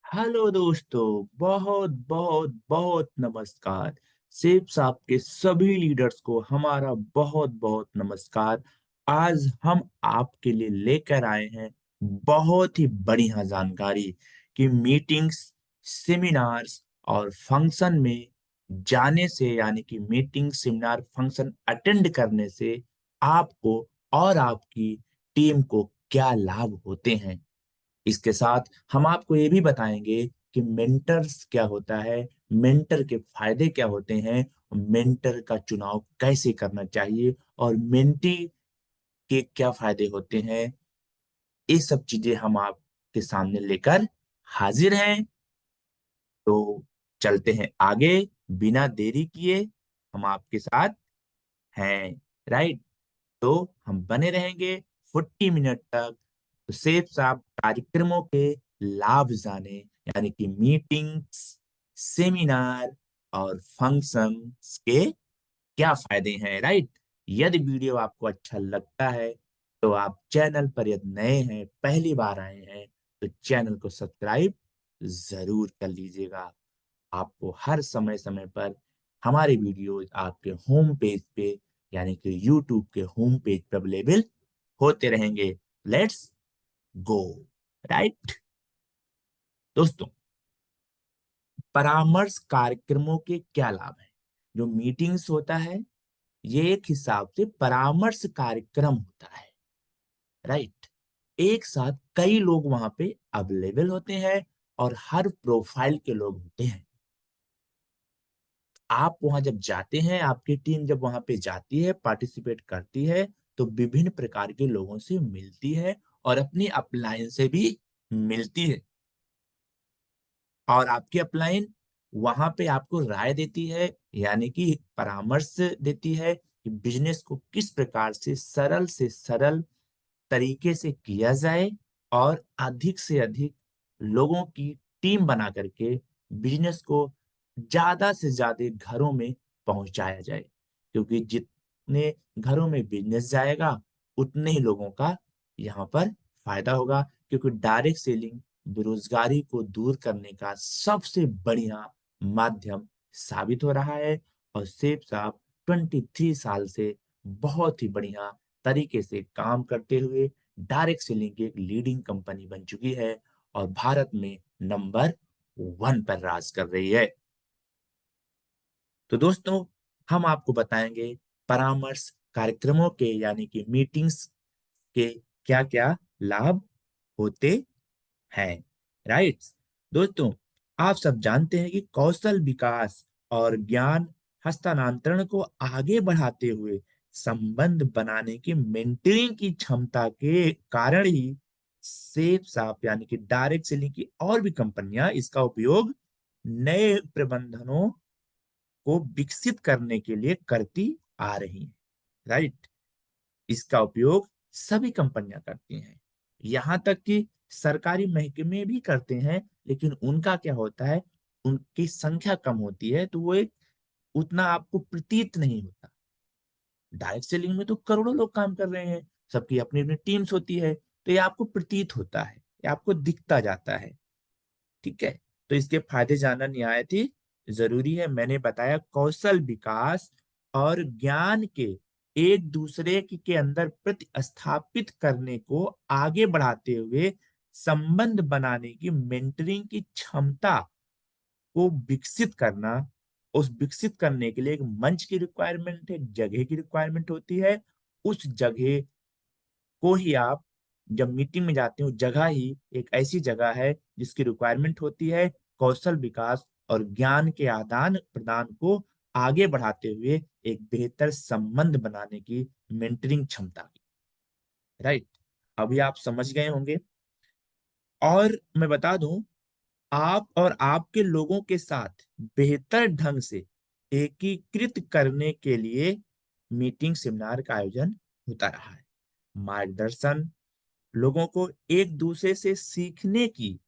Hello दोस्तों, बहुत बहुत बहुत नमस्कार। सिप्स आपके सभी लीडर्स को हमारा बहुत बहुत नमस्कार। आज हम आपके लिए लेकर आए हैं बहुत ही बढ़िया जानकारी कि मीटिंग्स, सेमिनार्स और फंक्शन में जाने से, यानी कि मीटिंग, सेमिनार, फंक्शन अटेंड करने से आपको और आपकी टीम को क्या लाभ होते हैं। इसके साथ हम आपको ये भी बताएंगे कि मेंटर्स क्या होता है, मेंटर के फायदे क्या होते हैं, मेंटर का चुनाव कैसे करना चाहिए और मेंटी के क्या फायदे होते हैं। ये सब चीजें हम आपके सामने लेकर हाजिर हैं। तो चलते हैं आगे, बिना देरी किए। हम आपके साथ हैं, राइट? तो हम बने रहेंगे 40 मिनट तक। तो सेफ साहब कार्यक्रमों के लाभ जाने, यानी कि मीटिंग्स, सेमिनार और फंक्शंस के क्या फायदे हैं, राइट? यदि वीडियो आपको अच्छा लगता है तो आप चैनल पर यदि नए हैं, पहली बार आए हैं, तो चैनल को सब्सक्राइब जरूर कर लीजिएगा। आपको हर समय समय पर हमारे वीडियो आपके होम पेज पे, यानी कि यूट्यूब के होम पेज पर अवेलेबल होते रहेंगे। Let's go, right? दोस्तों, परामर्श कार्यक्रमों के क्या लाभ हैं? जो मीटिंग्स होता है, ये एक हिसाब से परामर्श कार्यक्रम होता है, राइट? एक साथ कई लोग वहां पे अवेलेबल होते हैं और हर प्रोफाइल के लोग होते हैं। आप वहां जब जाते हैं, आपकी टीम जब वहां पे जाती है, पार्टिसिपेट करती है, तो विभिन्न प्रकार के लोगों से मिलती है और अपनी अपलाइन से भी मिलती है। और आपकी अपलाइन वहां पे आपको राय देती है, यानी कि परामर्श देती है कि बिजनेस को किस प्रकार से सरल तरीके से किया जाए और अधिक से अधिक लोगों की टीम बना करके बिजनेस को ज्यादा से ज्यादा घरों में पहुंचाया जाए। क्योंकि जितने घरों में बिजनेस जाएगा, उतने ही लोगों का यहाँ पर फायदा होगा। क्योंकि डायरेक्ट सेलिंग बेरोजगारी को दूर करने का सबसे बढ़िया माध्यम साबित हो रहा है। और सेठ साहब 23 साल से बहुत ही बढ़िया तरीके से काम करते हुए डायरेक्ट सेलिंग की एक लीडिंग कंपनी बन चुकी है और भारत में नंबर 1 पर राज कर रही है। तो दोस्तों, हम आपको बताएंगे परामर्श कार्यक्रमों के, यानी कि मीटिंग्स के क्या क्या लाभ होते हैं, राइट? दोस्तों, आप सब जानते हैं कि कौशल विकास और ज्ञान हस्तांतरण को आगे बढ़ाते हुए संबंध बनाने की मेंटरिंग की क्षमता के कारण ही सेफ साप, यानी कि डायरेक्ट सेलिंग की और भी कंपनियां इसका उपयोग नए प्रबंधनों को विकसित करने के लिए करती आ रही हैं, राइट? इसका उपयोग सभी कंपनियां करती हैं, यहां तक कि सरकारी महकमे भी करते हैं। लेकिन उनका क्या होता है, उनकी संख्या कम होती है, तो वो एक उतना आपको प्रतीत नहीं होता। डायरेक्ट सेलिंग में तो करोड़ों लोग काम कर रहे हैं, सबकी अपनी अपनी टीम्स होती है, तो ये आपको प्रतीत होता है, ये आपको दिखता जाता है। ठीक है? तो इसके फायदे जानना निहायत ही जरूरी है। मैंने बताया कौशल विकास और ज्ञान के एक दूसरे के अंदर प्रतिस्थापित करने को आगे बढ़ाते हुए संबंध बनाने की मेंटरिंग की क्षमता को विकसित करना। उस विकसित करने के लिए एक मंच की रिक्वायरमेंट है, एक जगह की रिक्वायरमेंट होती है। उस जगह को ही आप जब मीटिंग में जाते हो, जगह ही एक ऐसी जगह है जिसकी रिक्वायरमेंट होती है कौशल विकास और ज्ञान के आदान प्रदान को आगे बढ़ाते हुए एक बेहतर संबंध बनाने की मेंटरिंग क्षमता की, राइट? अभी आप समझ गए होंगे। और मैं बता दूं, आप और आपके लोगों के साथ बेहतर ढंग से एकीकृत करने के लिए मीटिंग, सेमिनार का आयोजन होता रहा है। मार्गदर्शन लोगों को एक दूसरे से सीखने की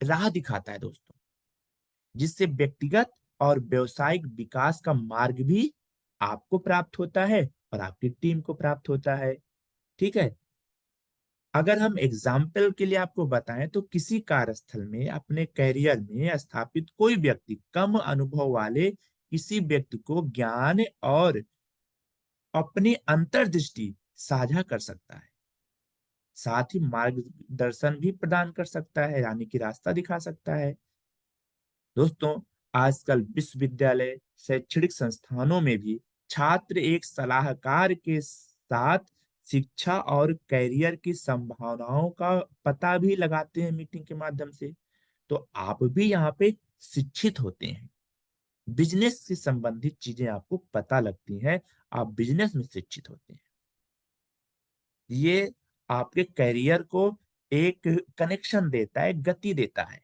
राह दिखाता है दोस्तों, जिससे व्यक्तिगत और व्यवसायिक विकास का मार्ग भी आपको प्राप्त होता है और आपकी टीम को प्राप्त होता है। ठीक है? अगर हम एग्जाम्पल के लिए आपको बताएं तो किसी कार्यस्थल में अपने करियर में स्थापित कोई व्यक्ति कम अनुभव वाले किसी व्यक्ति को ज्ञान और अपनी अंतर्दृष्टि साझा कर सकता है, साथ ही मार्गदर्शन भी प्रदान कर सकता है, यानी कि रास्ता दिखा सकता है। दोस्तों, आजकल विश्वविद्यालय, शैक्षणिक संस्थानों में भी छात्र एक सलाहकार के साथ शिक्षा और कैरियर की संभावनाओं का पता भी लगाते हैं मीटिंग के माध्यम से। तो आप भी यहाँ पे शिक्षित होते हैं, बिजनेस से संबंधित चीजें आपको पता लगती हैं, आप बिजनेस में शिक्षित होते हैं। ये आपके कैरियर को एक कनेक्शन देता है, गति देता है,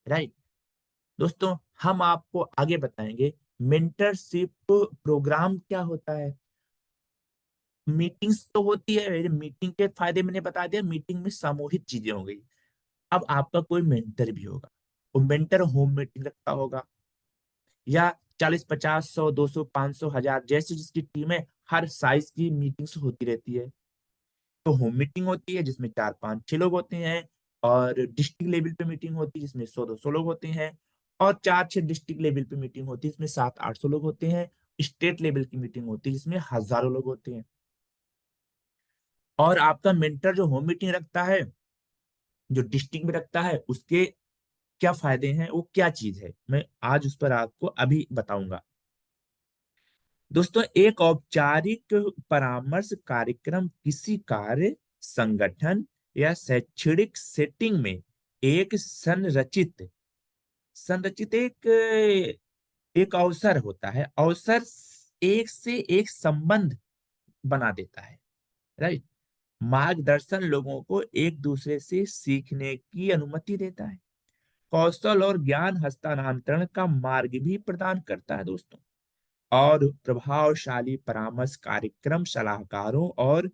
राइट। दोस्तों, हम आपको आगे बताएंगे मेंटरशिप प्रोग्राम क्या होता है। मीटिंग्स तो होती है, मीटिंग के फायदे मैंने बता दिया, मीटिंग में सामूहिक चीजें हो गई। अब आपका कोई मेंटर भी होगा, वो मेंटर होम मीटिंग रखता होगा, या 40, 50, 100, 200, 500, 1000 जैसी जिसकी टीम है, हर साइज की मीटिंग्स होती रहती है। तो होम मीटिंग होती है जिसमें 4, 5, 6 लोग होते हैं, और डिस्ट्रिक्ट लेवल पे मीटिंग होती है जिसमें 100, 200 लोग होते हैं, और 4, 6 डिस्ट्रिक्ट लेवल पे मीटिंग होती है जिसमें 700, 800 लोग होते हैं। स्टेट लेवल की मीटिंग होती है जिसमें हजारों लोग होते हैं। और आपका मेंटर जो होम मीटिंग रखता है, जो डिस्ट्रिक्ट में रखता है, उसके क्या फायदे हैं, वो क्या चीज है, मैं आज उस पर आपको अभी बताऊंगा। दोस्तों, एक औपचारिक परामर्श कार्यक्रम किसी कार्य, संगठन या शैक्षणिक सेटिंग में एक संरचित संरचित एक अवसर होता है। अवसर एक से एक संबंध बना देता है, राइट। मार्गदर्शन लोगों को एक दूसरे से सीखने की अनुमति देता है, कौशल और ज्ञान हस्तांतरण का मार्ग भी प्रदान करता है दोस्तों। और प्रभावशाली परामर्श कार्यक्रम सलाहकारों और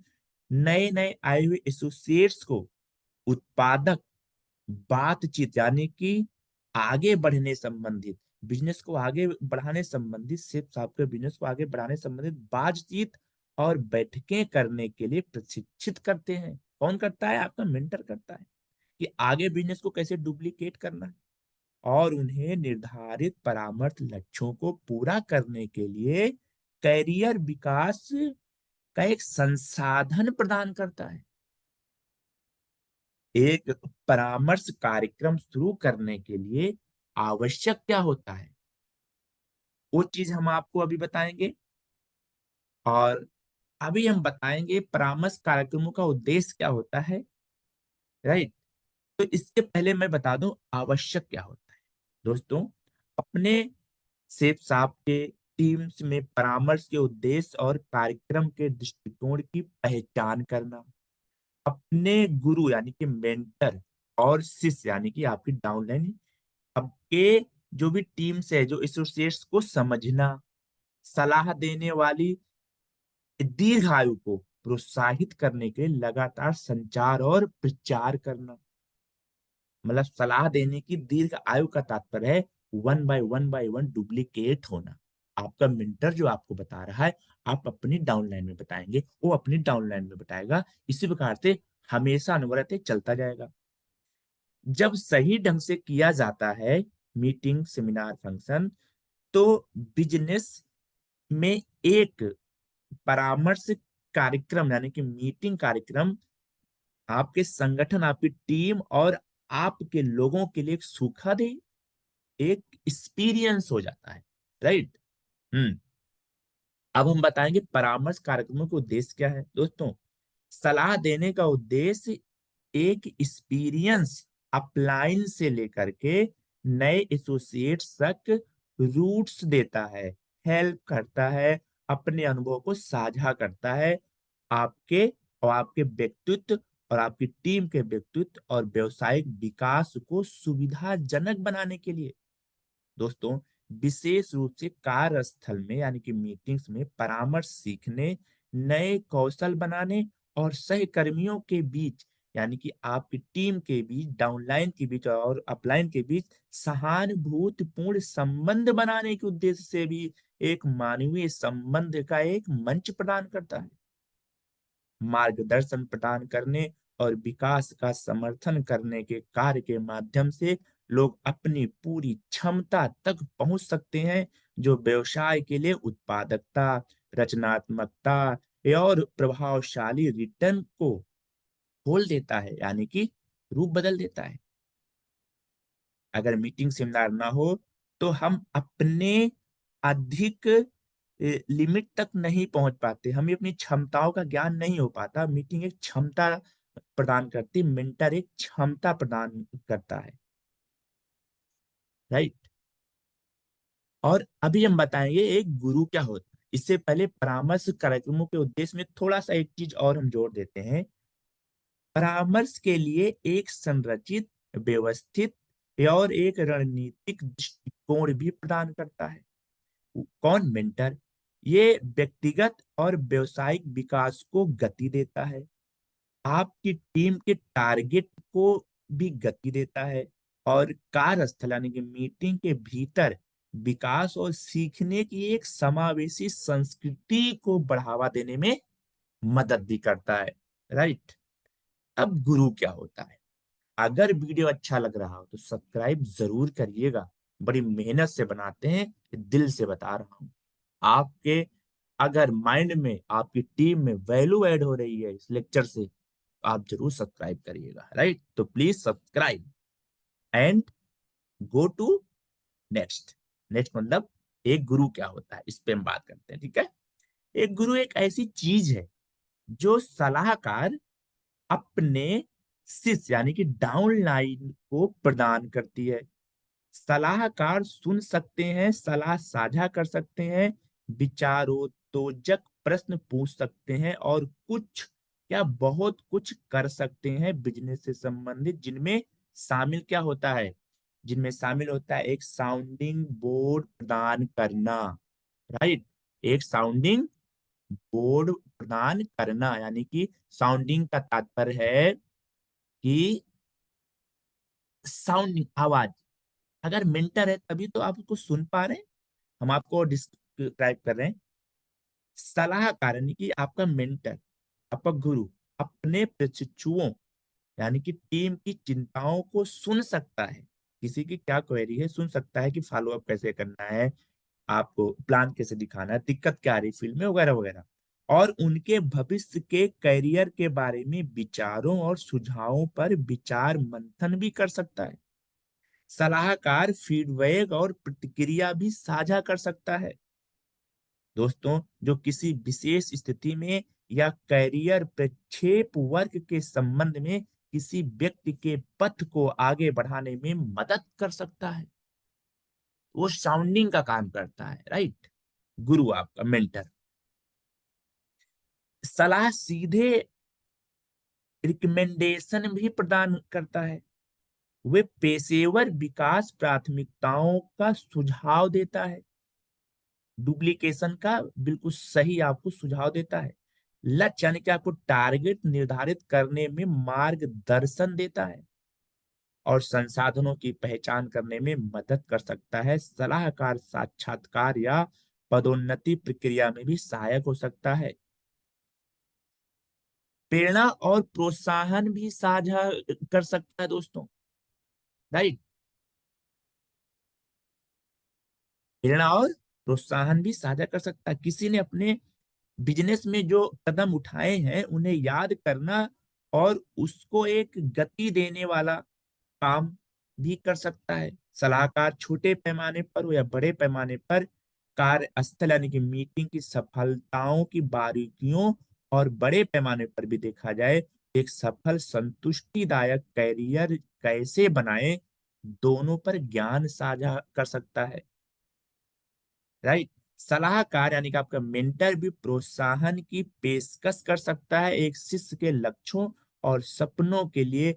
नए नए आए हुए एसोसिएट्स को उत्पादक बातचीत, यानी कि आगे बढ़ने संबंधित, बिजनेस को आगे बढ़ाने संबंधित, सिर्फ आपके बिजनेस को आगे बढ़ाने संबंधित बातचीत और बैठकें करने के लिए प्रशिक्षित करते हैं। कौन करता है? आपका मेंटर करता है, कि आगे बिजनेस को कैसे डुप्लीकेट करना है, और उन्हें निर्धारित परामर्श लक्ष्यों को पूरा करने के लिए कैरियर विकास का एक संसाधन प्रदान करता है। एक परामर्श कार्यक्रम शुरू करने के लिए आवश्यक क्या होता है, वो चीज हम आपको अभी बताएंगे। और अभी हम बताएंगे परामर्श कार्यक्रमों का उद्देश्य क्या होता है, राइट। तो इसके पहले मैं बता दूं आवश्यक क्या होता है। दोस्तों, अपने सेफ साप के टीम्स में परामर्श के उद्देश्य और कार्यक्रम के दृष्टिकोण की पहचान करना, अपने गुरु यानी कि मेंटर और शिष्य यानी कि आपकी डाउनलाइन, आपके जो भी टीम्स है, जो एसोसिएट्स को समझना, सलाह देने वाली दीर्घ आयु को प्रोत्साहित करने के लिए लगातार संचार और प्रचार करना। मतलब सलाह देने की दीर्घ आयु का तात्पर्य है 1 बाय 1 डुप्लीकेट होना। आपका मेंटर जो आपको बता रहा है, आप अपनी डाउनलाइन में बताएंगे, वो अपनी डाउनलाइन में बताएगा। इसी प्रकार से हमेशा अनवरत चलता जाएगा। जब सही ढंग से किया जाता है मीटिंग, सेमिनार, फंक्शन, तो बिजनेस में एक परामर्श कार्यक्रम यानी कि मीटिंग कार्यक्रम आपके संगठन, आपकी टीम और आपके लोगों के लिए एक सुखद एक एक्सपीरियंस हो जाता है, राइट। हम्म अब हम बताएंगे परामर्श कार्यक्रमों का उद्देश्य क्या है। दोस्तों, सलाह देने का उद्देश्य एक एक्सपीरियंस अपलाइन से लेकर के नए एसोसिएट्स तक रूट्स देता है, हेल्प करता है, अपने अनुभव को साझा करता है, आपके और आपके व्यक्तित्व और आपकी टीम के व्यक्तित्व और व्यवसायिक विकास को सुविधाजनक बनाने के लिए। दोस्तों, विशेष रूप से कार्यस्थल में यानी कि मीटिंग्स में परामर्श सीखने, नए कौशल बनाने और सहकर्मियों के बीच यानी कि आपकी टीम के बीच, डाउनलाइन के बीच और अपलाइन के बीच सहानुभूतिपूर्ण संबंध बनाने के उद्देश्य से भी एक मानवीय संबंध का एक मंच प्रदान करता है। मार्गदर्शन प्रदान करने और विकास का समर्थन करने के कार्य के माध्यम से लोग अपनी पूरी क्षमता तक पहुंच सकते हैं, जो व्यवसाय के लिए उत्पादकता, रचनात्मकता और प्रभावशाली रिटर्न को खोल देता है, यानी कि रूप बदल देता है। अगर मीटिंग सेमिनार ना हो तो हम अपने अधिक लिमिट तक नहीं पहुंच पाते, हमें अपनी क्षमताओं का ज्ञान नहीं हो पाता। मीटिंग एक क्षमता प्रदान करती, मेंटर एक क्षमता प्रदान करता है, राइट। और अभी हम बताएंगे एक गुरु क्या होता है। इससे पहले परामर्श कार्यक्रमों के उद्देश्य में थोड़ा सा एक चीज और हम जोड़ देते हैं। परामर्श के लिए एक संरचित, व्यवस्थित और एक रणनीतिक दृष्टिकोण भी प्रदान करता है। कौन? मेंटर। ये व्यक्तिगत और व्यवसायिक विकास को गति देता है, आपकी टीम के टारगेट को भी गति देता है, और कार्यस्थल यानी कि मीटिंग के भीतर विकास और सीखने की एक समावेशी संस्कृति को बढ़ावा देने में मदद भी करता है, राइट। अब गुरु क्या होता है? अगर वीडियो अच्छा लग रहा हो तो सब्सक्राइब जरूर करिएगा, बड़ी मेहनत से बनाते हैं, दिल से बता रहा हूं। आपके अगर माइंड में, आपकी टीम में वैल्यू ऐड हो रही है इस लेक्चर से, तो आप जरूर सब्सक्राइब करिएगा, राइट। तो please subscribe and go to next. Next मतलब एक गुरु क्या होता है, इस पे हम बात करते हैं, ठीक है। एक गुरु एक ऐसी चीज है जो सलाहकार अपने शिष्य यानी कि डाउनलाइन को प्रदान करती है। सलाहकार सुन सकते हैं, सलाह साझा कर सकते हैं, विचारोत्तेजक प्रश्न पूछ सकते हैं, और कुछ क्या बहुत कुछ कर सकते हैं बिजनेस से संबंधित, जिनमें शामिल क्या होता है? जिनमें शामिल होता है एक साउंडिंग बोर्ड प्रदान करना, राइट। एक साउंडिंग बोर्ड प्रदान करना, यानी कि साउंडिंग का तात्पर्य है कि साउंडिंग आवाज। अगर मेंटर है तभी तो आप उसको सुन पा रहे हैं, हम आपको डिस्क्राइब कर रहे हैं। सलाहकार यानी कि आपका मेंटर, आपका गुरु अपने प्रशिक्षुओं यानी कि टीम की चिंताओं को सुन सकता है। किसी की क्या क्वेरी है सुन सकता है, कि फॉलो अप कैसे करना है, आपको प्लान कैसे दिखाना है, दिक्कत क्या आ रही फील्ड में, वगैरह वगैरह। और उनके भविष्य के करियर के बारे में विचारों और सुझावों पर विचार मंथन भी कर सकता है। सलाहकार फीडबैक और प्रतिक्रिया भी साझा कर सकता है। दोस्तों, जो किसी विशेष स्थिति में या कैरियर प्रक्षेप वर्ग के संबंध में किसी व्यक्ति के पथ को आगे बढ़ाने में मदद कर सकता है, वो साउंडिंग का काम करता है, राइट। गुरु आपका मेंटर सलाह सीधे रिकमेंडेशन भी प्रदान करता है। वे पेशेवर विकास प्राथमिकताओं का सुझाव देता है, डुप्लीकेशन का बिल्कुल सही आपको सुझाव देता है। लक्ष्य यानी कि आपको टारगेट निर्धारित करने में मार्गदर्शन देता है, और संसाधनों की पहचान करने में मदद कर सकता है। सलाहकार साक्षात्कार या पदोन्नति प्रक्रिया में भी सहायक हो सकता है। प्रेरणा और प्रोत्साहन भी साझा कर सकता है दोस्तों, राइट। प्रेरणा और प्रोत्साहन भी साझा कर सकता है। किसी ने अपने बिजनेस में जो कदम उठाए हैं उन्हें याद करना और उसको एक गति देने वाला काम भी कर सकता है। सलाहकार छोटे पैमाने पर हो या बड़े पैमाने पर कार्यस्थल यानी कि मीटिंग की सफलताओं की बारीकियों, और बड़े पैमाने पर भी देखा जाए एक सफल संतुष्टिदायक कैरियर कैसे बनाए, दोनों पर ज्ञान साझा कर सकता है, राइट। सलाहकार यानी कि आपका मेंटर भी प्रोत्साहन की पेशकश कर सकता है, एक शिष्य के लक्ष्यों और सपनों के लिए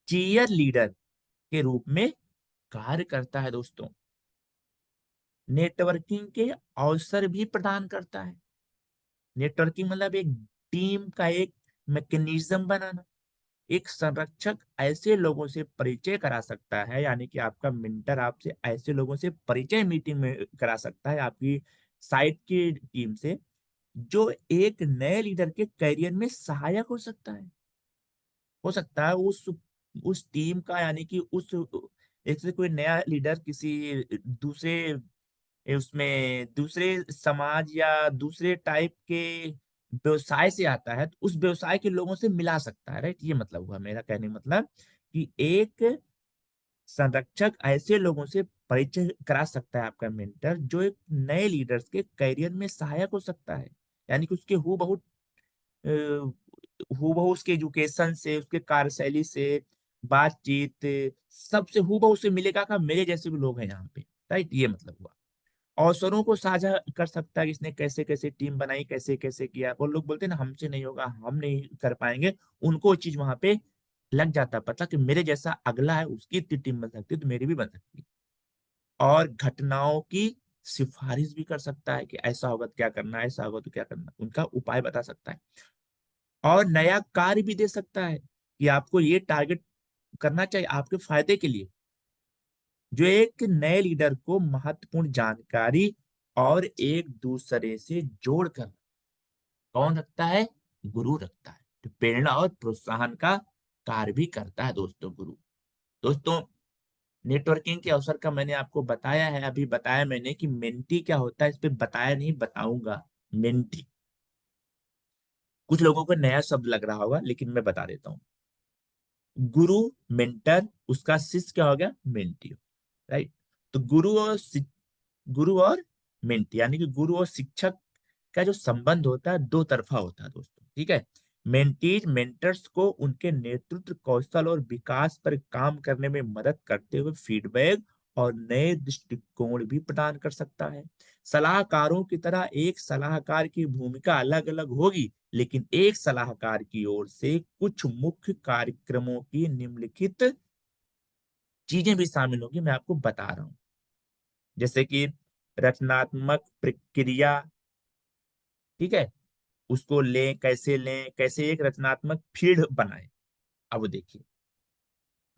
चीयर लीडर के रूप में कार्य करता है दोस्तों। नेटवर्किंग के अवसर भी प्रदान करता है। नेटवर्किंग मतलब एक टीम का एक मैकेनिज्म बनाना। एक संरक्षक ऐसे लोगों से परिचय करा सकता है, यानी कि आपका मेंटर आपसे ऐसे लोगों से परिचय मीटिंग में करा सकता है, आपकी साइट की टीम से, जो एक नए लीडर के करियर में सहायक हो सकता है उस टीम का, यानी कि उस एक से कोई नया लीडर किसी दूसरे उसमें दूसरे समाज या दूसरे टाइप के व्यवसाय से आता है, तो उस व्यवसाय के लोगों से मिला सकता है, राइट? ये मतलब हुआ मेरा कहने का मतलब, कि एक संरक्षक ऐसे लोगों से परिचय करा सकता है आपका मेंटर, जो एक नए लीडर्स के करियर में सहायक हो सकता है। यानी कि उसके हूबहू उसके एजुकेशन से, उसके कार्यशैली से, बातचीत, सबसे हूबहू से मिलेगा का मेरे जैसे भी लोग हैं यहाँ पे, राइट? ये मतलब हुआ। अवसरों को साझा कर सकता है कि इसने कैसे-कैसे टीम बनाई, कैसे-कैसे किया। वो लोग बोलते हैं ना, हमसे नहीं होगा, हम नहीं कर पाएँगे, उनको वो चीज़ वहाँ पे लग जाता है पता कि मेरे जैसा अगला है, उसकी इतनी टीम बन सकती है, तो मेरी भी बन सकती है। और घटनाओं की सिफारिश भी कर सकता है कि ऐसा होगा तो क्या करना है, ऐसा होगा तो क्या करना है, उनका उपाय बता सकता है। और नया कार्य भी दे सकता है कि आपको ये टारगेट करना चाहिए आपके फायदे के लिए, जो एक नए लीडर को महत्वपूर्ण जानकारी और एक दूसरे से जोड़कर कौन रखता है? गुरु रखता है। तो प्रेरणा और प्रोत्साहन का कार्य भी करता है दोस्तों गुरु। दोस्तों, नेटवर्किंग के अवसर का मैंने आपको बताया है, अभी बताया मैंने कि मेंटी क्या होता है, इस पे बताया नहीं, बताऊंगा। मेंटी कुछ लोगों को नया शब्द लग रहा होगा, लेकिन मैं बता देता हूँ। गुरु, मेंटर, उसका शिष्य क्या हो गया? Mentee, right? तो गुरु और मेंटी, यानी कि गुरु और शिक्षक का जो संबंध होता है दो तरफा होता है दोस्तों, ठीक है? मेंटीज मेंटर्स को उनके नेतृत्व कौशल और विकास पर काम करने में मदद करते हुए फीडबैक और नए दृष्टिकोण भी प्रदान कर सकता है। सलाहकारों की तरह एक सलाहकार की भूमिका अलग अलग होगी, लेकिन एक सलाहकार की ओर से कुछ मुख्य कार्यक्रमों की निम्नलिखित चीजें भी शामिल होगी, मैं आपको बता रहा हूँ। जैसे कि रचनात्मक प्रक्रिया, ठीक है? उसको लें, कैसे एक रचनात्मक फील्ड बनाएं। अब देखिए,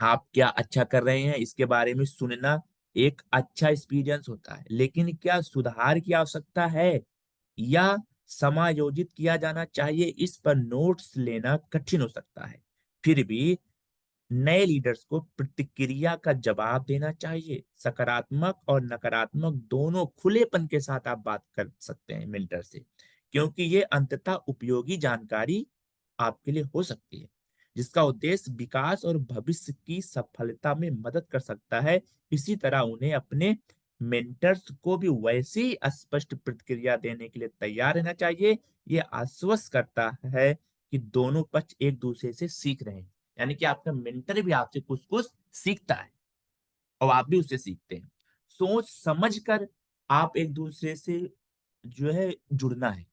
आप क्या अच्छा कर रहे हैं इसके बारे में सुनना एक अच्छा एक्सपीरियंस होता है, लेकिन क्या सुधार की आवश्यकता है या समायोजित किया जाना चाहिए, इस पर नोट्स लेना कठिन हो सकता है। फिर भी नए लीडर्स को प्रतिक्रिया का जवाब देना चाहिए। सकारात्मक और नकारात्मक दोनों खुलेपन के साथ आप बात कर सकते हैं मेंटर से, क्योंकि ये अंततः उपयोगी जानकारी आपके लिए हो सकती है, जिसका उद्देश्य विकास और भविष्य की सफलता में मदद कर सकता है। इसी तरह उन्हें अपने मेंटर्स को भी वैसे ही स्पष्ट प्रतिक्रिया देने के लिए तैयार रहना चाहिए। ये आश्वस्त करता है कि दोनों पक्ष एक दूसरे से सीख रहे हैं, यानी कि आपका मेंटर भी आपसे कुछ कुछ सीखता है और आप भी उससे सीखते हैं। सोच समझ कर आप एक दूसरे से जो है जुड़ना है।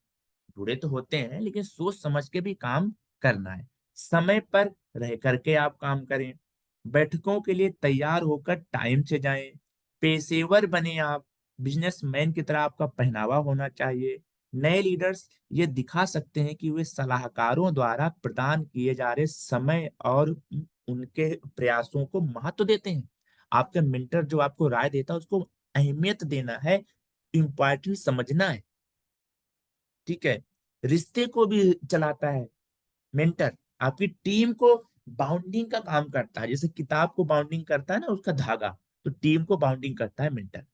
जुड़े तो होते हैं, लेकिन सोच समझ के भी काम करना है। समय पर रह करके आप काम करें। बैठकों के लिए तैयार होकर टाइम से जाएं। पेशेवर बने आप। बिजनेसमैन की तरह आपका पहनावा होना चाहिए। नए लीडर्स ये दिखा सकते हैं कि वे सलाहकारों द्वारा प्रदान किए जा रहे समय और उनके प्रयासों को महत्व देते हैं। आपका मेंटर जो आपको राय देता है उसको अहमियत देना है, इम्पोर्टेंट समझना है, ठीक है? रिश्ते को भी चलाता है मेंटर, आपकी टीम को बाउंडिंग का काम करता है, जैसे किताब को बाउंडिंग करता है ना उसका धागा, तो टीम को बाउंडिंग करता है मेंटर।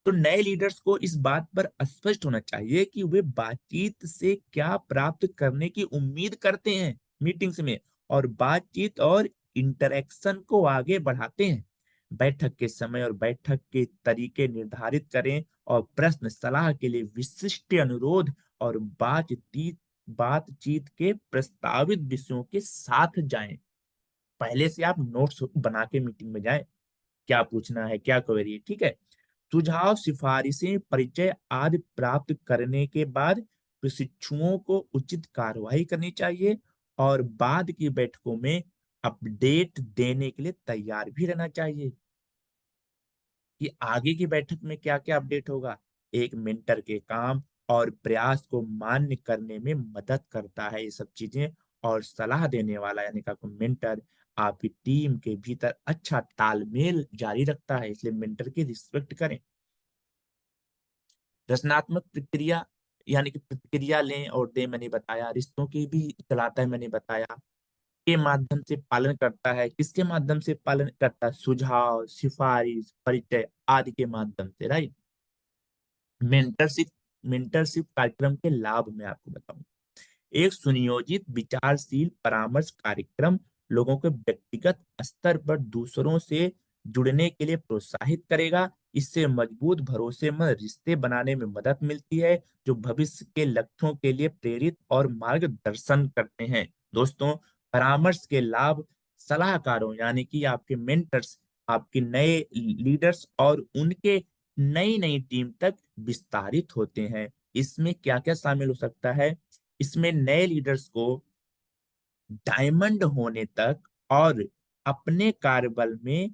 तो नए लीडर्स को इस बात पर स्पष्ट होना चाहिए कि वे बातचीत से क्या प्राप्त करने की उम्मीद करते हैं मीटिंग्स में, और बातचीत और इंटरेक्शन को आगे बढ़ाते हैं। बैठक के समय और बैठक के तरीके निर्धारित करें और प्रश्न सलाह के लिए विशिष्ट अनुरोध और बातचीत के प्रस्तावित विषयों के साथ जाएं। पहले से आप नोट्स बना के मीटिंग में जाएं, क्या पूछना है, क्या क्वेरी है, ठीक है? सुझाव, सिफारिशें, परिचय आदि प्राप्त करने के बाद प्रशिक्षुओं को उचित कार्रवाई करनी चाहिए और बाद की बैठकों में अपडेट देने के लिए तैयार भी रहना चाहिए कि आगे की बैठक में क्या-क्या अपडेट होगा। एक मेंटर के काम और प्रयास को मान्य करने में मदद करता है ये सब चीजें, और सलाह देने वाला यानी कि आपका मेंटर आपकी टीम के भीतर अच्छा तालमेल जारी रखता है, इसलिए मेंटर की रिस्पेक्ट करें। रचनात्मक प्रक्रिया, यानी कि प्रतिक्रिया लें और दें मैंने बताया, रिश्तों की भी चलाता है मैंने बताया, के माध्यम से पालन करता है, किसके माध्यम से पालन करता है? सुझाव, सिफारिश, परिचय आदि के माध्यम से, राइट? मेंटरशिप मेंटरशिप कार्यक्रम के लाभ मैं आपको बताऊं। एक सुनियोजित विचारशील परामर्श कार्यक्रम लोगों को व्यक्तिगत स्तर पर दूसरों से जुड़ने के लिए प्रोत्साहित करेगा। इससे मजबूत भरोसेमंद रिश्ते बनाने में मदद मिलती है, जो भविष्य के लक्ष्यों के लिए प्रेरित और मार्गदर्शन करते हैं। दोस्तों, परामर्श के लाभ सलाहकारों यानी कि आपके मेंटर्स, आपके नए लीडर्स और उनके नई नई टीम तक विस्तारित होते हैं। इसमें क्या क्या शामिल हो सकता है? इसमें नए लीडर्स को डायमंड होने तक और अपने कार्यबल में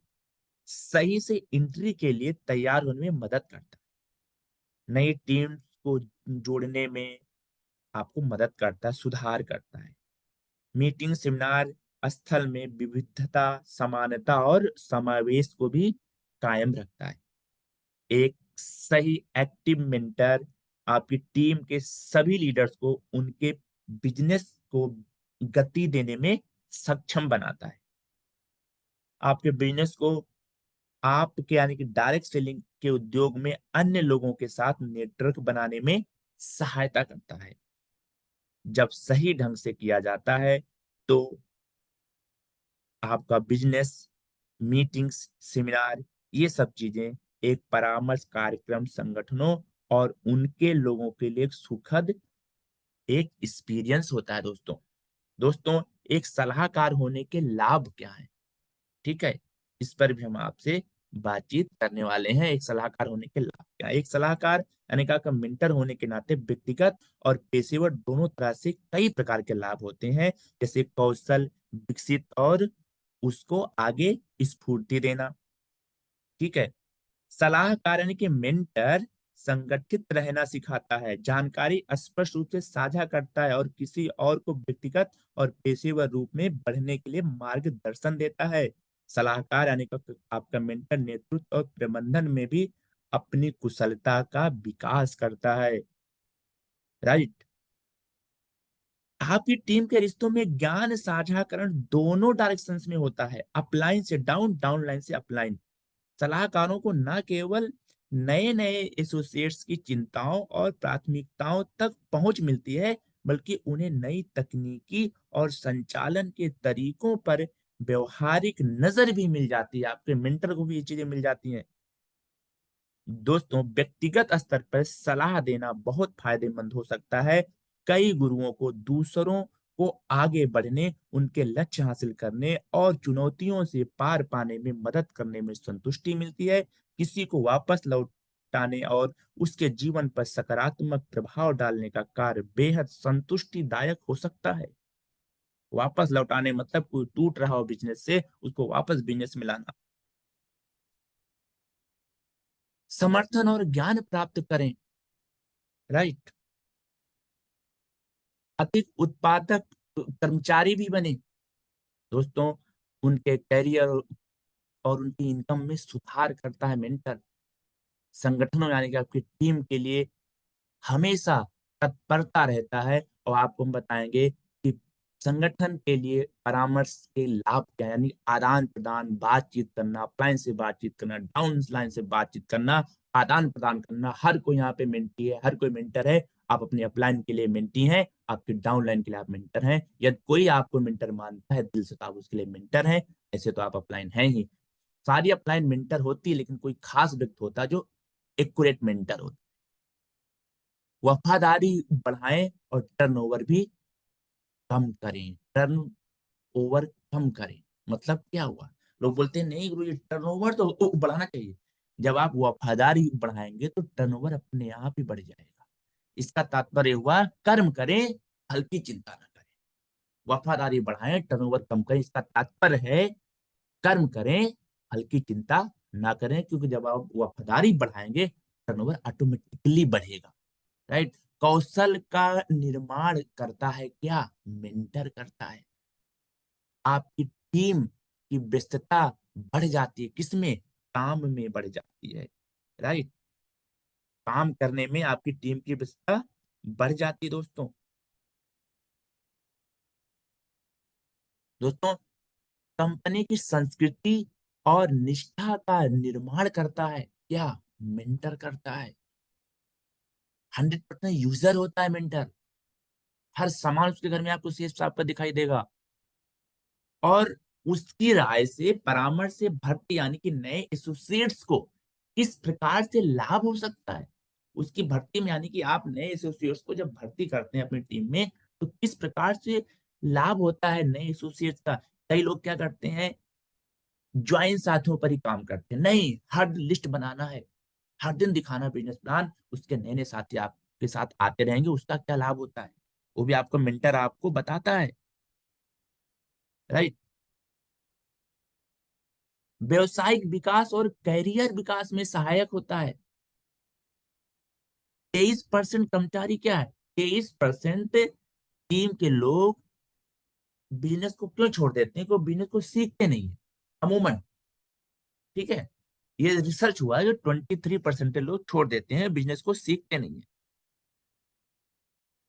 सही से एंट्री के लिए तैयार होने में मदद करता है। नई टीम्स को जोड़ने में आपको मदद करता है, सुधार करता है। मीटिंग, सेमिनार स्थल में विविधता, समानता और समावेश को भी कायम रखता है। एक सही एक्टिव मेंटर आपकी टीम के सभी लीडर्स को उनके बिजनेस को गति देने में सक्षम बनाता है। आपके बिजनेस को आपके यानी कि डायरेक्ट सेलिंग के उद्योग में अन्य लोगों के साथ नेटवर्क बनाने में सहायता करता है। जब सही ढंग से किया जाता है तो आपका बिजनेस, मीटिंग्स, सेमिनार, ये सब चीजें एक परामर्श कार्यक्रम संगठनों और उनके लोगों के लिए एक सुखद एक एक्सपीरियंस होता है। दोस्तों, दोस्तों एक सलाहकार होने के लाभ क्या है? ठीक है, इस पर भी हम आपसे बातचीत करने वाले हैं। एक सलाहकार होने के लाभ क्या है? एक सलाहकार यानी का मेंटर होने के नाते व्यक्तिगत और पेशेवर दोनों तरह से कई प्रकार के लाभ होते हैं, जैसे कौशल विकसित और उसको आगे स्फूर्ति देना। ठीक है, सलाहकार यानी कि मेंटर संगठित रहना सिखाता है, जानकारी स्पष्ट रूप से साझा करता है और किसी और को व्यक्तिगत और पेशेवर रूप में बढ़ने के लिए मार्गदर्शन देता है। सलाहकार यानी कि आपका मेंटर नेतृत्व और प्रबंधन में भी अपनी कुशलता का विकास करता है, राइट? आपकी टीम के रिश्तों में ज्ञान साझाकरण दोनों डायरेक्शंस में होता है, अपलाइन से डाउन, डाउन लाइन से अपलाइन। सलाहकारों को न केवल नए नए एसोसिएट्स की चिंताओं और प्राथमिकताओं तक पहुंच मिलती है, बल्कि उन्हें नई तकनीकी और संचालन के तरीकों पर व्यवहारिक नजर भी मिल जाती है। आपके मेंटर को भी ये चीजें मिल जाती हैं। दोस्तों, व्यक्तिगत स्तर पर सलाह देना बहुत फायदेमंद हो सकता है। कई गुरुओं को दूसरों को आगे बढ़ने, उनके लक्ष्य हासिल करने और चुनौतियों से पार पाने में मदद करने में संतुष्टि मिलती है। किसी को वापस लौटाने और उसके जीवन पर सकारात्मक प्रभाव डालने का कार्य बेहद संतुष्टिदायक हो सकता है। वापस लौटाने मतलब कोई टूट रहा हो बिजनेस से, उसको वापस बिजनेस में लाना। समर्थन और ज्ञान प्राप्त करें, राइट? अधिक उत्पादक कर्मचारी भी बने। दोस्तों, उनके करियर और उनकी इनकम में सुधार करता है मेंटर। संगठनों यानी कि आपकी टीम के लिए हमेशा तत्परता रहता है, और आपको हम बताएंगे कि संगठन के लिए परामर्श के लाभ क्या है, यानी आदान प्रदान, बातचीत करना, अपलाइन से बातचीत करना, डाउन लाइन से बातचीत करना, आदान प्रदान करना। हर कोई यहाँ पे मेंटी है, हर कोई मेंटर है। आप अपने अपलाइन के लिए मेंटी हैं, आपके डाउन लाइन के लिए आप मेंटर हैं। यदि कोई आपको मेंटर मानता है दिल से तो आप उसके लिए मेंटर हैं, ऐसे तो आप अपलाइन हैं ही। सारी अपलाइन मेंटर होती है, लेकिन कोई खास व्यक्ति होता है जो एक्यूरेट मेंटर होता है। वफादारी बढ़ाएं और टर्नओवर भी कम करें। टर्न ओवर कम करें मतलब क्या हुआ? लोग बोलते हैं नहीं गुरु जी, टर्नओवर तो बढ़ाना चाहिए। जब आप वफादारी बढ़ाएंगे तो टर्नओवर अपने आप ही बढ़ जाएगा। इसका तात्पर्य हुआ कर्म करें, हल्की चिंता न करें। वफादारी बढ़ाएं, टर्नओवर कम करें, इसका तात्पर्य है कर्म करें, हल्की चिंता ना करें। क्योंकि जब आप वफादारी बढ़ाएंगे, टर्नओवर ऑटोमेटिकली बढ़ेगा, राइट? कौशल का निर्माण करता है क्या? मेंटर करता है। आपकी टीम की व्यस्तता बढ़ जाती है, किसमें? काम में बढ़ जाती है, राइट? काम करने में आपकी टीम की व्यस्तता बढ़ जाती है दोस्तों। दोस्तों, कंपनी की संस्कृति और निष्ठा का निर्माण करता है क्या? मेंटर करता है। 100% यूजर होता है मेंटर। हर सामान उसके घर में आपको सेफ साफ का दिखाई देगा, और उसकी राय से, परामर्श से भर्ती यानी कि नए एसोसिएट्स को किस प्रकार से लाभ हो सकता है, उसकी भर्ती में, यानी कि आप नए एसोसिएट्स को जब भर्ती करते हैं अपनी टीम में, तो किस प्रकार से लाभ होता है नए एसोसिएट्स का। कई लोग क्या करते हैं, ज्वाइन साथियों पर ही काम करते हैं। नहीं, हर लिस्ट बनाना है, हर दिन दिखाना बिजनेस प्लान, उसके नए नए साथी आपके साथ आते रहेंगे, उसका क्या लाभ होता है वो भी आपको मेंटर आपको बताता है। राइट। व्यवसायिक विकास और कैरियर विकास में सहायक होता है। 23% कर्मचारी क्या है, 23% टीम के लोग बिजनेस को क्यों छोड़ देते हैं, क्योंकि बिजनेस को सीखते नहीं है अमूमन। ठीक है, ये रिसर्च हुआ है जो 23% लोग छोड़ देते हैं, बिजनेस को सीखते नहीं है।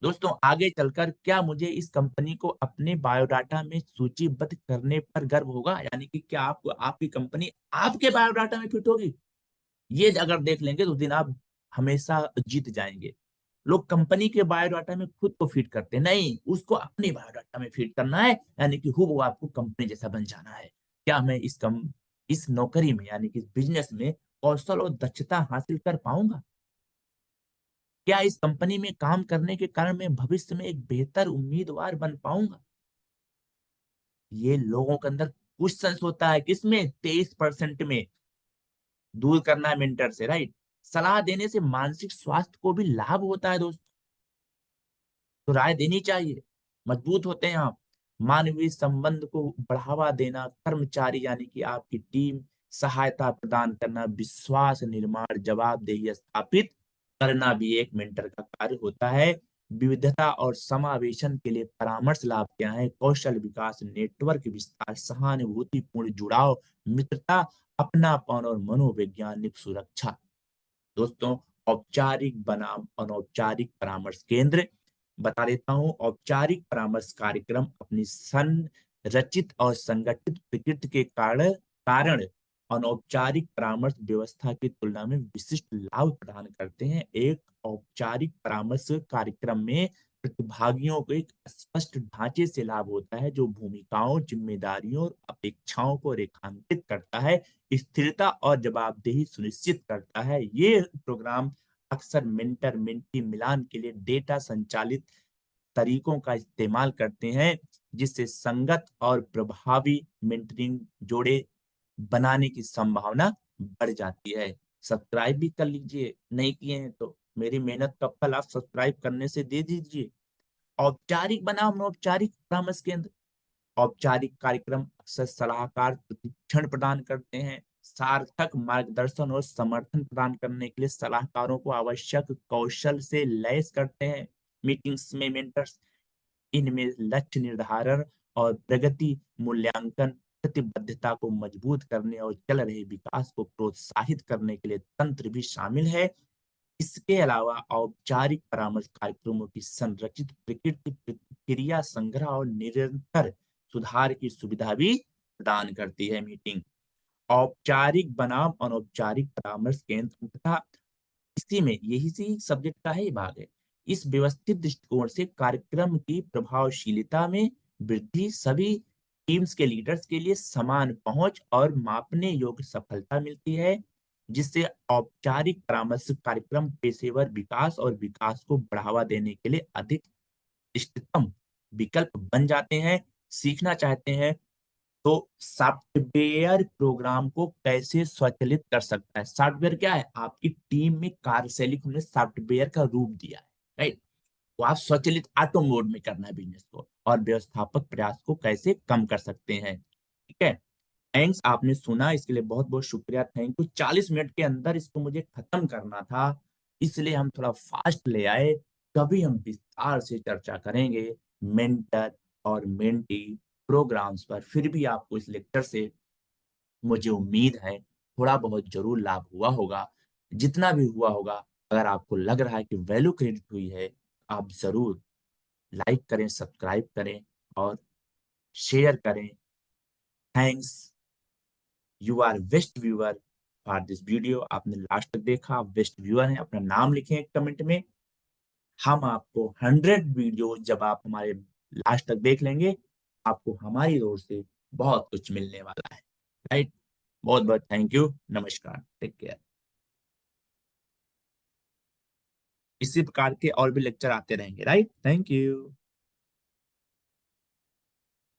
दोस्तों, आगे चलकर क्या मुझे इस कंपनी को अपने बायोडाटा में सूचीबद्ध करने पर गर्व होगा, यानी कि क्या आपको आपकी कंपनी आपके बायोडाटा में फिट होगी? ये अगर देख लेंगे तो दिन आप हमेशा जीत जाएंगे। लोग कंपनी के बायोडाटा में खुद को फिट करते हैं, नहीं, उसको अपने बायोडाटा में फिट करना है, यानी कि हूबहू आपको कंपनी जैसा बन जाना है। क्या मैं इस नौकरी में, यानी कि इस बिजनेस में कौशल और दक्षता हासिल कर पाऊंगा? क्या इस कंपनी में काम करने के कारण मैं भविष्य में एक बेहतर उम्मीदवार बन पाऊंगा? ये लोगों के अंदर क्वेश्चंस होता है, किसमें? 23% में। दूर करना है मेंटर से। राइट। सलाह देने से मानसिक स्वास्थ्य को भी लाभ होता है दोस्तों, तो राय देनी चाहिए, मजबूत होते हैं आप। मानवीय संबंध को बढ़ावा देना, कर्मचारी यानी कि आपकी टीम, सहायता प्रदान करना, विश्वास निर्माण, जवाबदेही स्थापित करना भी एक मेंटर का कार्य होता है। विविधता और समावेशन के लिए परामर्श लाभ क्या है? कौशल विकास, नेटवर्क विस्तार, सहानुभूतिपूर्ण जुड़ाव, मित्रता, अपनापन और मनोवैज्ञानिक सुरक्षा। दोस्तों, औपचारिक बनाम अनौपचारिक परामर्श केंद्र बता देता हूं। औपचारिक परामर्श कार्यक्रम अपनी संरचित और संगठित प्रकृति के कारण अनौपचारिक परामर्श व्यवस्था की तुलना में विशिष्ट लाभ प्रदान करते हैं। एक औपचारिक परामर्श कार्यक्रम में प्रतिभागियों को एक स्पष्ट ढांचे से लाभ होता है, जो भूमिकाओं, जिम्मेदारियों और अपेक्षाओं को रेखांकित करता है, स्थिरता और जवाबदेही सुनिश्चित करता है। ये प्रोग्राम अक्सर मेंटर मेंटी मिलान के लिए डेटा संचालित तरीकों का इस्तेमाल करते हैं, जिससे संगत और प्रभावी मेंटरिंग जोड़े बनाने की संभावना बढ़ जाती है। सब्सक्राइब भी कर लीजिए, नहीं किए हैं तो मेरी मेहनत का फल आप सब्सक्राइब करने से दे दीजिए। औपचारिक बनाम अनौपचारिक परामर्श केंद्र। औपचारिक कार्यक्रम अक्सर सलाहकार प्रशिक्षण प्रदान करते हैं, सार्थक मार्गदर्शन और समर्थन प्रदान करने के लिए सलाहकारों को आवश्यक कौशल से लैस करते हैं। मीटिंग्स में मेंटर्स इनमें लक्ष्य निर्धारण और प्रगति मूल्यांकन, प्रतिबद्धता को मजबूत करने और चल रहे विकास को प्रोत्साहित करने के लिए तंत्र भी शामिल है। इसके अलावा औपचारिक परामर्श कार्यक्रमों की संरचित प्रकृति प्रतिक्रिया संग्रह और निरंतर सुधार की सुविधा भी प्रदान करती है। मीटिंग, औपचारिक बनाम अनौपचारिक परामर्श केंद्र तथा इसी में यही सी सब्जेक्ट का ही भाग है। इस व्यवस्थित दृष्टिकोण से कार्यक्रम की प्रभावशीलता में वृद्धि, सभी टीम्स के लीडर्स के लिए समान पहुंच और मापने योग्य सफलता मिलती है, जिससे औपचारिक परामर्श कार्यक्रम पेशेवर विकास और विकास को बढ़ावा देने के लिए अधिक इष्टतम विकल्प बन जाते हैं। सीखना चाहते हैं तो सॉफ्टवेयर प्रोग्राम को कैसे स्वचालित कर सकता है? सॉफ्टवेयर क्या है? आपकी टीम में कार्यशैली को हमने सॉफ्टवेयर का रूप दिया है। राइट। तो आप स्वचालित ऑटो मोड में करना है बिजनेस को, और व्यवस्थापक प्रयास को कैसे कम कर सकते हैं। ठीक है। थैंक्स, आपने सुना, इसके लिए बहुत बहुत शुक्रिया। Thank you. 40 मिनट के अंदर इसको मुझे खत्म करना था, इसलिए हम थोड़ा फास्ट ले आए। कभी हम विस्तार से चर्चा करेंगे मेंटर और मेंटी प्रोग्राम्स पर। फिर भी आपको इस लेक्चर से, मुझे उम्मीद है, थोड़ा बहुत जरूर लाभ हुआ होगा। जितना भी हुआ होगा, अगर आपको लग रहा है कि वैल्यू क्रेडिट हुई है, आप ज़रूर लाइक करें, सब्सक्राइब करें और शेयर करें। Thanks, you are best viewer for this video. आपने लास्ट तक देखा, आप बेस्ट व्यूअर हैं। अपना नाम लिखें एक कमेंट में। हम आपको 100 वीडियो जब आप हमारे लास्ट तक देख लेंगे, आपको हमारी ओर से बहुत कुछ मिलने वाला है। राइट? बहुत बहुत थैंक यू। नमस्कार, टेक केयर। इसी प्रकार के और भी लेक्चर आते रहेंगे। राइट? Thank you.